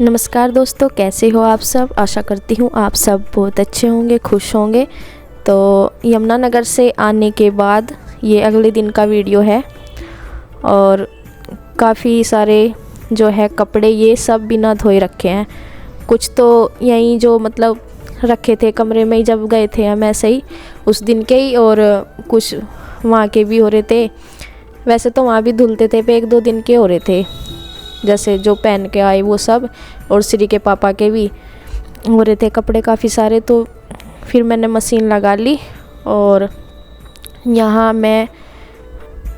नमस्कार दोस्तों, कैसे हो आप सब। आशा करती हूँ आप सब बहुत अच्छे होंगे, खुश होंगे। तो यमुनानगर से आने के बाद ये अगले दिन का वीडियो है और काफ़ी सारे जो है कपड़े ये सब बिना धोए रखे हैं। कुछ तो यहीं जो मतलब रखे थे कमरे में ही जब गए थे हम, ऐसे ही उस दिन के ही, और कुछ वहाँ के भी हो रहे थे। वैसे तो वहाँ भी धुलते थे पे 1-2 दिन के हो रहे थे, जैसे जो पहन के आए वो सब, और श्री के पापा के भी हो रहे थे कपड़े काफ़ी सारे। तो फिर मैंने मशीन लगा ली और यहाँ मैं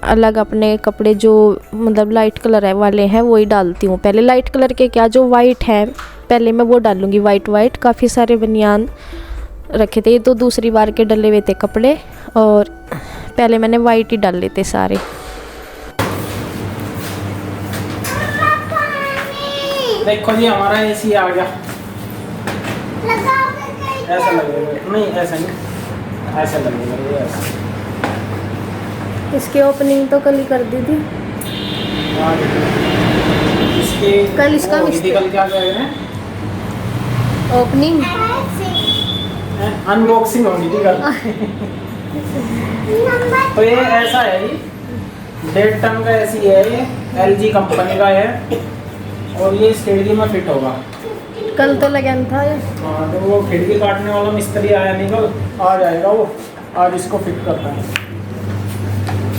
अलग अपने कपड़े जो मतलब लाइट कलर है वाले हैं वो ही डालती हूँ। पहले लाइट कलर के क्या, जो वाइट है पहले मैं वो डालूँगी। वाइट काफ़ी सारे बनियान रखे थे, ये तो दूसरी बार के डले हुए थे कपड़े, और पहले मैंने वाइट ही डाल लेते सारे। देखो जी, हमारा एसी आ गया। ऐसा लगेगा नहीं, ऐसा नहीं, ऐसा लगेगा ये ऐसा। इसकी ओपनिंग तो कल ही कर दी थी। इसके कल इसका कल क्या कह रहे हैं, ओपनिंग अनबॉक्सिंग होगी थी कल। तो ये ऐसा है, ये 1.5 टन का एसी है, ये LG कंपनी का है और ये इस खिड़की में फिट होगा। कल तो लगन था ये। हाँ, तो वो खिड़की काटने वाला मिस्त्री आया नहीं, कल आ जाएगा वो, आज इसको फिट करता है।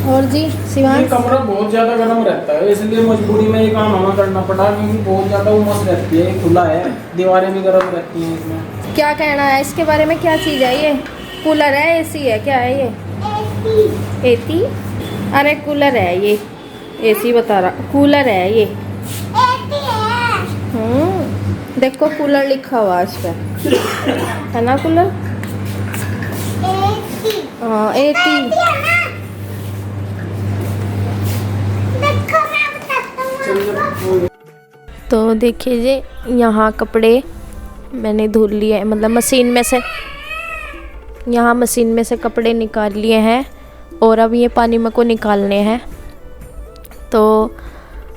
और जी शिवांश, ये कमरा बहुत ज़्यादा गर्म रहता है, इसलिए मजबूरी में ये काम हमें करना पड़ा, क्योंकि बहुत ज़्यादा उमस रहती है। ये खुला है, दीवारें भी गर्म रहती हैं इसमें। क्या कहना है इसके बारे में, क्या चीज़ है ये? कूलर है, एसी है, क्या है ये? एसी? अरे कूलर है ये, एसी बता रहा, कूलर है ये। देखो कूलर लिखा हुआ है इस पर, है ना कूलर? हाँ एसी। तो देखिए जी, यहाँ कपड़े मैंने धुल लिए, मतलब मशीन में से, यहाँ मशीन में से कपड़े निकाल लिए हैं और अब ये पानी में को निकालने हैं। तो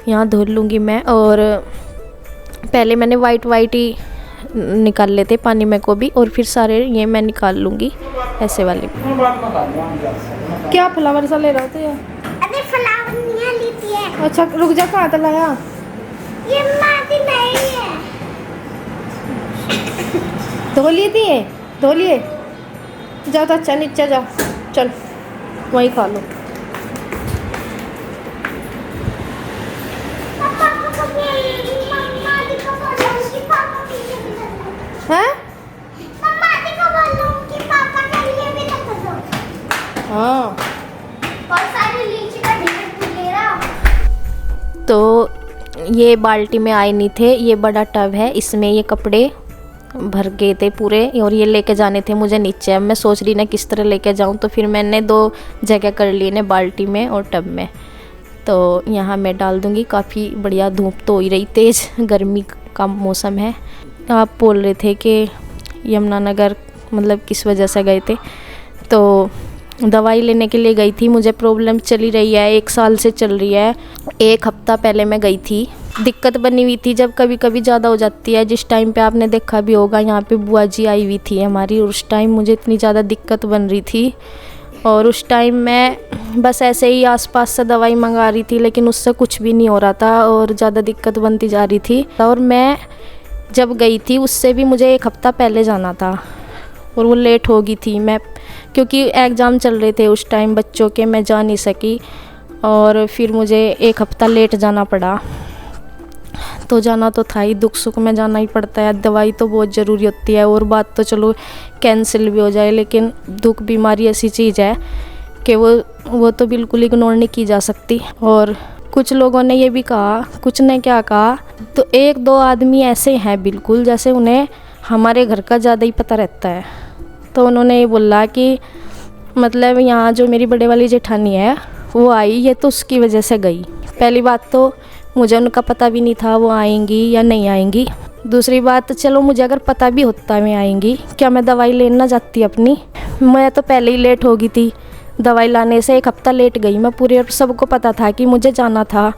यहाँ धुल लूँगी मैं, और पहले मैंने वाइट ही निकाल लेते पानी में को भी, और फिर सारे ये मैं निकाल लूँगी ऐसे वाले। क्या फ्लावर सा ले रहा था यार? अरे फ्लावर नहीं लेती है। अच्छा रुक जा, कहाँ तक लाया? ये माटी नहीं है। धो लिए दिए, धो लिए। जाओ तो अच्छा, नीचे जाओ, चल वहीं खा लो। हैं? हाँ। तो ये बाल्टी में आए नहीं थे, ये बड़ा टब है, इसमें ये कपड़े भर गए थे पूरे, और ये लेके जाने थे मुझे नीचे। अब मैं सोच रही ना किस तरह लेके जाऊँ, तो फिर मैंने 2 जगह कर लिए ने, बाल्टी में और टब में। तो यहाँ मैं डाल दूँगी। काफ़ी बढ़िया धूप तो हो ही रही, तेज़ गर्मी का मौसम है। आप बोल रहे थे कि यमुनानगर मतलब किस वजह से गए थे, तो दवाई लेने के लिए गई थी। मुझे प्रॉब्लम चली रही है, 1 साल से चल रही है। 1 हफ्ता पहले मैं गई थी, दिक्कत बनी हुई थी जब कभी कभी ज़्यादा हो जाती है। जिस टाइम पे आपने देखा भी होगा, यहाँ पे बुआ जी आई हुई थी हमारी, और उस टाइम मुझे इतनी ज़्यादा दिक्कत बन रही थी, और उस टाइम मैं बस ऐसे ही आसपास से दवाई मंगा रही थी, लेकिन उससे कुछ भी नहीं हो रहा था और ज़्यादा दिक्कत बनती जा रही थी। और मैं जब गई थी उससे भी मुझे 1 हफ्ता पहले जाना था, और वो लेट हो गई थी मैं, क्योंकि एग्ज़ाम चल रहे थे उस टाइम बच्चों के, मैं जा नहीं सकी, और फिर मुझे 1 हफ्ता लेट जाना पड़ा। तो जाना तो था ही, दुख सुख में जाना ही पड़ता है। दवाई तो बहुत ज़रूरी होती है, और बात तो चलो कैंसिल भी हो जाए, लेकिन दुख बीमारी ऐसी चीज़ है कि वो तो बिल्कुल इग्नोर नहीं की जा सकती। और कुछ लोगों ने ये भी कहा, कुछ ने क्या कहा, तो 1-2 आदमी ऐसे हैं बिल्कुल जैसे उन्हें हमारे घर का ज़्यादा ही पता रहता है। तो उन्होंने ये बोला कि मतलब यहाँ जो मेरी बड़े वाली जेठानी है वो आई, ये तो उसकी वजह से गई। पहली बात तो मुझे उनका पता भी नहीं था वो आएंगी या नहीं आएंगी। दूसरी बात, चलो मुझे अगर पता भी होता मैं आएंगी, क्या मैं दवाई लेना जाती अपनी? मैं तो पहले ही लेट हो गई थी, दवाई लाने से 1 हफ्ता लेट गई मैं पूरे, और सबको पता था कि मुझे जाना था।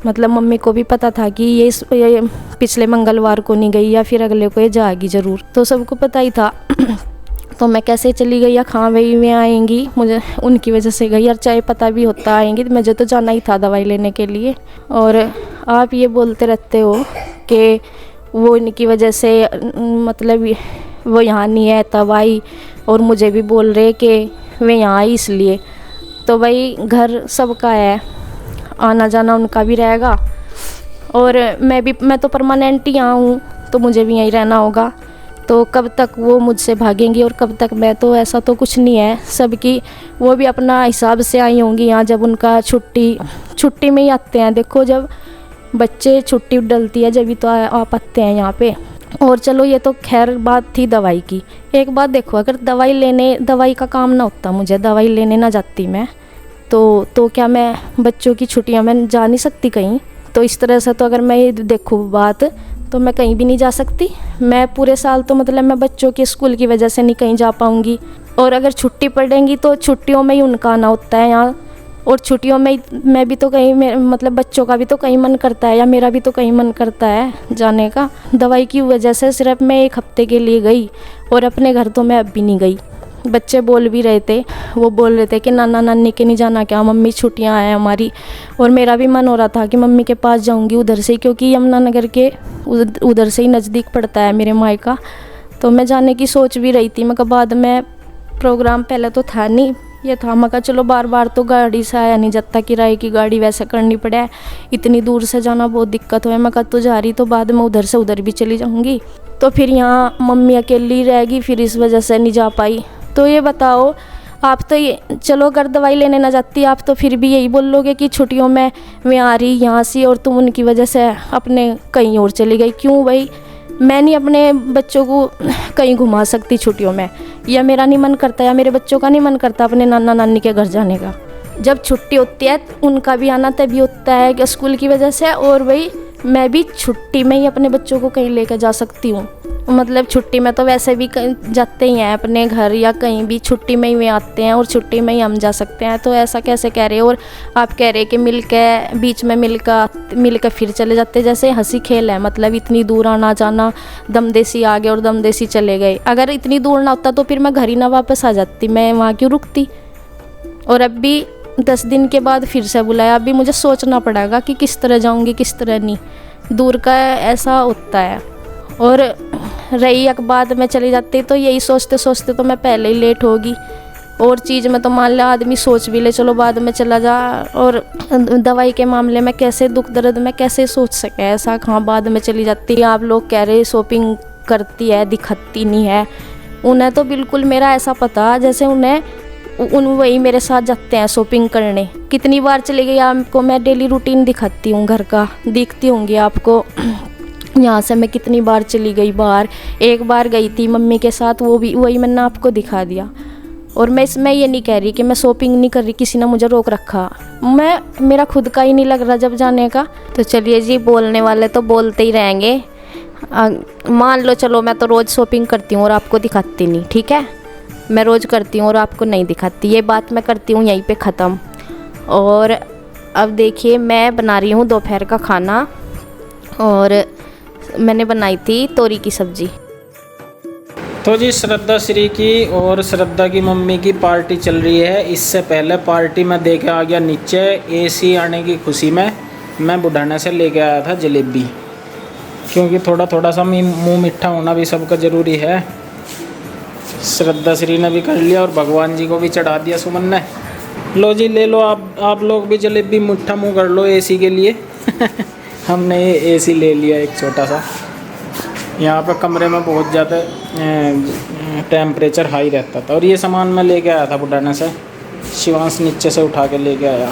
मतलब मम्मी को भी पता था कि ये पिछले मंगलवार को नहीं गई या फिर अगले को ये जाएगी ज़रूर, तो सबको पता ही था। तो मैं कैसे चली गई या कहाँ वही में आएंगी, मुझे उनकी वजह से गई, और चाहे पता भी होता आएंगी तो मुझे तो जाना ही था दवाई लेने के लिए। और आप ये बोलते रहते हो कि वो इनकी वजह से मतलब वो यहाँ नहीं है तब आई, और मुझे भी बोल रहे कि वे यहाँ आई इसलिए। तो भाई घर सबका है, आना जाना उनका भी रहेगा, और मैं तो परमानेंट ही यहाँ हूँ, तो मुझे भी यहीं रहना होगा। तो कब तक वो मुझसे भागेंगी और कब तक मैं, तो ऐसा तो कुछ नहीं है सबकी, वो भी अपना हिसाब से आई होंगी यहाँ। जब उनका छुट्टी में ही आते हैं, देखो जब बच्चे छुट्टी डलती है जब भी तो आप आते हैं यहाँ पे। और चलो ये तो खैर बात थी दवाई की। एक बात देखो, अगर दवाई का काम ना होता, मुझे दवाई लेने ना जाती मैं, तो क्या मैं बच्चों की छुट्टियाँ में जा नहीं सकती कहीं? तो इस तरह से तो अगर मैं ये देखूँ बात, तो मैं कहीं भी नहीं जा सकती। मैं पूरे साल तो मतलब मैं बच्चों के स्कूल की वजह से नहीं कहीं जा पाऊँगी, और अगर छुट्टी पड़ेंगी तो छुट्टियों में ही उनका आना होता है यहाँ, और छुट्टियों में मैं भी तो कहीं मतलब बच्चों का भी तो कहीं मन करता है, या मेरा भी तो कहीं मन करता है जाने का। दवाई की वजह से सिर्फ मैं 1 हफ्ते के लिए गई, और अपने घर तो मैं अब भी नहीं गई। बच्चे बोल भी रहे थे, वो बोल रहे थे कि नाना नानी के नहीं जाना क्या, मम्मी छुट्टियां हैं हमारी। और मेरा भी मन हो रहा था कि मम्मी के पास जाऊंगी उधर से, क्योंकि यमुनानगर के उधर से ही नज़दीक पड़ता है मेरे मायका। तो मैं जाने की सोच भी रही थी, मगर बाद में प्रोग्राम पहले तो था नहीं, ये था मगर चलो बार बार तो गाड़ी से आया नहीं जाता, किराए की गाड़ी वैसे करनी पड़े, इतनी दूर से जाना बहुत दिक्कत हो। मैं तो जा रही तो बाद में उधर से उधर भी चली जाऊंगी, तो फिर यहाँ मम्मी अकेली रहेगी, फिर इस वजह से नहीं जा पाई। तो ये बताओ, आप तो ये चलो अगर दवाई लेने ना जाती आप तो फिर भी यही बोलोगे कि छुट्टियों में मैं आ रही यहाँ से, और तुम उनकी वजह से अपने कहीं और चली गई। क्यों भाई, मैं नहीं अपने बच्चों को कहीं घुमा सकती छुट्टियों में, या मेरा नहीं मन करता या मेरे बच्चों का नहीं मन करता अपने नाना नानी के घर जाने का? जब छुट्टी होती है उनका भी आना तभी होता है कि स्कूल की वजह से, और भाई मैं भी छुट्टी में ही अपने बच्चों को कहीं लेकर जा सकती हूँ। मतलब छुट्टी में तो वैसे भी कहीं जाते ही हैं अपने घर, या कहीं भी छुट्टी में ही वे आते हैं, और छुट्टी में ही हम जा सकते हैं। तो ऐसा कैसे कह रहे हो? और आप कह रहे कि बीच में मिलकर फिर चले जाते, जैसे हंसी खेल है। मतलब इतनी दूर आना जाना, दमदेसी आ गए और दमदेसी चले गए। अगर इतनी दूर ना होता तो फिर मैं घर ही ना वापस आ जाती, मैं वहाँ क्यों रुकती? और अब भी 10 दिन के बाद फिर से बुलाया, अभी मुझे सोचना पड़ेगा कि किस तरह जाऊंगी किस तरह नहीं। दूर का ऐसा होता है। और रही एक बात, मैं चली जाती तो यही सोचते सोचते तो मैं पहले ही लेट होगी। और चीज़ में तो मान लिया आदमी सोच भी ले चलो बाद में चला जा, और दवाई के मामले में कैसे दुख दर्द में कैसे सोच सके ऐसा, कहाँ बाद में चली जाती है। आप लोग कह रहे शॉपिंग करती है, दिखती नहीं है। उन्हें तो बिल्कुल मेरा ऐसा पता जैसे वही मेरे साथ जाते हैं शॉपिंग करने। कितनी बार चली गई आपको मैं डेली रूटीन दिखाती हूँ घर का, दिखती होंगी आपको। यहाँ से मैं कितनी बार चली गई बाहर। एक बार गई थी मम्मी के साथ, वो भी वही मैंने आपको दिखा दिया। और मैं इसमें ये नहीं कह रही कि मैं शॉपिंग नहीं कर रही, किसी ने मुझे रोक रखा, मेरा खुद का ही नहीं लग रहा जब जाने का। तो चलिए जी, बोलने वाले तो बोलते ही रहेंगे। मान लो चलो मैं तो रोज़ शॉपिंग करती हूँ और आपको दिखाती नहीं, ठीक है? मैं रोज़ करती हूँ और आपको नहीं दिखाती, ये बात मैं करती हूँ यहीं पे ख़त्म। और अब देखिए मैं बना रही हूँ दोपहर का खाना, और मैंने बनाई थी तोरी की सब्ज़ी। तो जी श्रद्धा श्री की और श्रद्धा की मम्मी की पार्टी चल रही है। इससे पहले पार्टी में दे के आ गया नीचे, एसी आने की खुशी में मैं बुढ़ाने से लेके आया था जलेबी, क्योंकि थोड़ा सा मुँह मीठा होना भी सबका ज़रूरी है। श्रद्धा श्री ने भी कर लिया और भगवान जी को भी चढ़ा दिया सुमन ने। लो जी ले लो, आप लोग भी जलेबी मीठा मुँह कर लो एसी के लिए। हमने ये एसी ले लिया एक छोटा सा। यहाँ पर कमरे में बहुत ज़्यादा टेम्परेचर हाई रहता था। और ये सामान मैं लेके आया था बुढ़ाने से, शिवांश नीचे से उठा के लेके आया।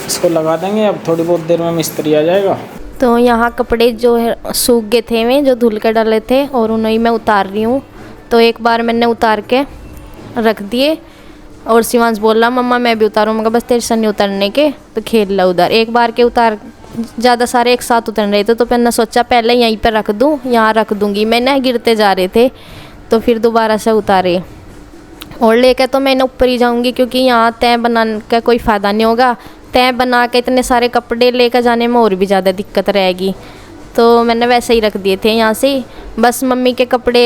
इसको लगा देंगे, अब थोड़ी बहुत देर में मिस्त्री आ जाएगा। तो यहाँ कपड़े जो है सूख गए थे, मैं जो धुल के डाले थे और उन्हें मैं उतार रही हूँ। तो एक बार मैंने उतार के रख दिए और शिवांश बोल रहा मम्मा मैं भी उतारूँ, मगर बस तेरे से नहीं उतरने के, तो खेल ला उधर। एक बार के उतार ज़्यादा सारे एक साथ उतर रहे थे, तो मैंने सोचा पहले यहीं पर रख दूँ, यहाँ रख दूँगी। मैंने गिरते जा रहे थे तो फिर दोबारा से उतारे और लेकर तो मैंने ऊपर ही जाऊँगी, क्योंकि यहाँ तय बनाने का कोई फ़ायदा नहीं होगा। तय बना के इतने सारे कपड़े लेकर जाने में और भी ज़्यादा दिक्कत रहेगी, तो मैंने वैसे ही रख दिए थे यहाँ से। बस मम्मी के कपड़े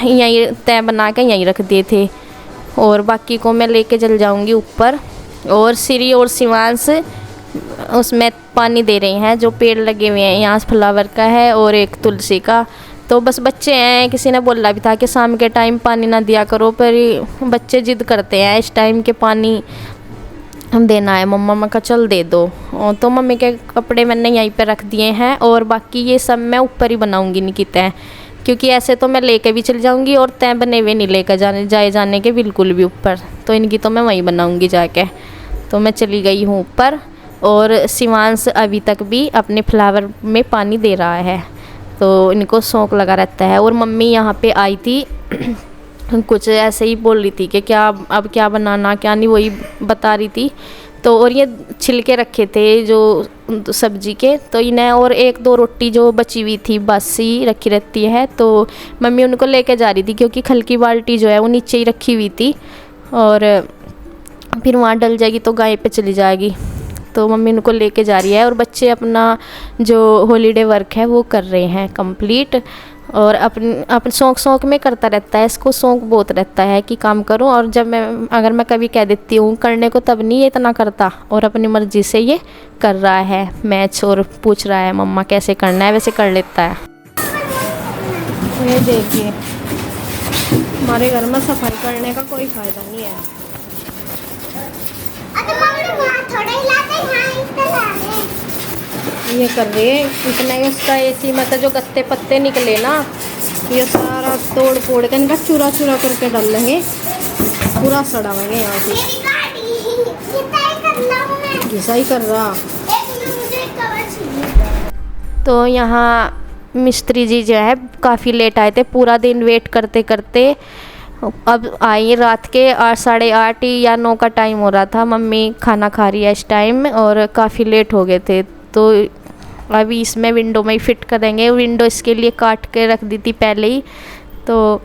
यहीं तय बना के यहीं रख दिए थे, और बाकी को मैं लेके चल जाऊँगी ऊपर। और श्री और शिवांश उसमें पानी दे रहे हैं, जो पेड़ लगे हुए हैं यहाँ फ्लावर का है और एक तुलसी का। तो बस बच्चे हैं, किसी ने बोला भी था कि शाम के टाइम पानी ना दिया करो, पर बच्चे जिद करते हैं इस टाइम के पानी देना है मम्मा। मैं कहा चल दे दो। तो मम्मी के कपड़े मैंने यहीं पे रख दिए हैं, और बाकी ये सब मैं ऊपर ही बनाऊंगी इनकी तय, क्योंकि ऐसे तो मैं लेके भी चल जाऊंगी और तय बने हुए नहीं लेकर जाने के बिल्कुल भी ऊपर, तो इनकी तो मैं वहीं बनाऊंगी जाके। तो मैं चली गई हूँ ऊपर, और शिवांश अभी तक भी अपने फ्लावर में पानी दे रहा है, तो इनको शौक़ लगा रहता है। और मम्मी यहाँ पे आई थी कुछ ऐसे ही बोल रही थी कि क्या अब क्या बनाना क्या नहीं, वही बता रही थी। तो और ये छिलके रखे थे जो सब्जी के, तो इन्हें और एक दो रोटी जो बची हुई थी बासी रखी रहती है, तो मम्मी उनको लेके जा रही थी, क्योंकि खल की बाल्टी जो है वो नीचे ही रखी हुई थी, और फिर वहाँ डल जाएगी तो गाय पे चली जाएगी। तो मम्मी उनको लेके जा रही है, और बच्चे अपना जो हॉलीडे वर्क है वो कर रहे हैं कंप्लीट। और अपन शौक़ में करता रहता है, इसको शौक़ बहुत रहता है कि काम करो। और जब अगर मैं कभी कह देती हूँ करने को, तब नहीं ये इतना करता, और अपनी मर्ज़ी से ये कर रहा है मैच, और पूछ रहा है मम्मा कैसे करना है, वैसे कर लेता है। ये देखिए हमारे घर में सफाई करने का कोई फ़ायदा नहीं है। ये कर रही है इतना ही, उसका एसी मतलब जो गत्ते पत्ते निकले ना, ये सारा तोड़ फोड़ के इनका चूरा चूरा करके डाल लेंगे, पूरा सड़ाएंगे यहाँ से। घिसा ही कर रहा। तो यहाँ मिस्त्री जी जो है काफ़ी लेट आए थे, पूरा दिन वेट करते करते अब आई रात के 8 साढ़े 8 या 9 का टाइम हो रहा था। मम्मी खाना खा रही है इस टाइम, और काफ़ी लेट हो गए थे, तो अभी इसमें विंडो में ही फिट करेंगे। विंडो इसके लिए काट के रख दी थी पहले ही, तो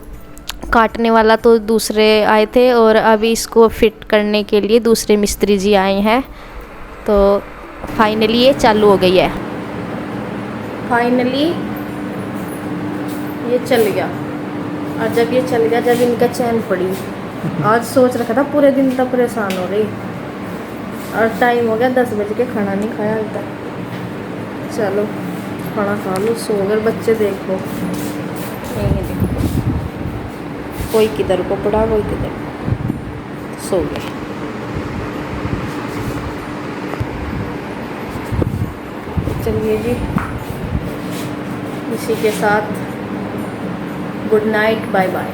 काटने वाला तो दूसरे आए थे, और अभी इसको फिट करने के लिए दूसरे मिस्त्री जी आए हैं। तो फाइनली ये चालू हो गई है, फाइनली ये चल गया। और जब ये चल गया, जब इनका चैन पड़ी, आज सोच रखा था पूरे दिन तक परेशान हो रही, और टाइम हो गया 10 बजे के, खाना नहीं खाया अभी तक। चलो खाना खा लो, सो गए बच्चे। देखो यही देखो, कोई किधर को पड़ा, कोई किधर, सो गए। चलिए जी, इसी के साथ गुड नाइट, बाय बाय।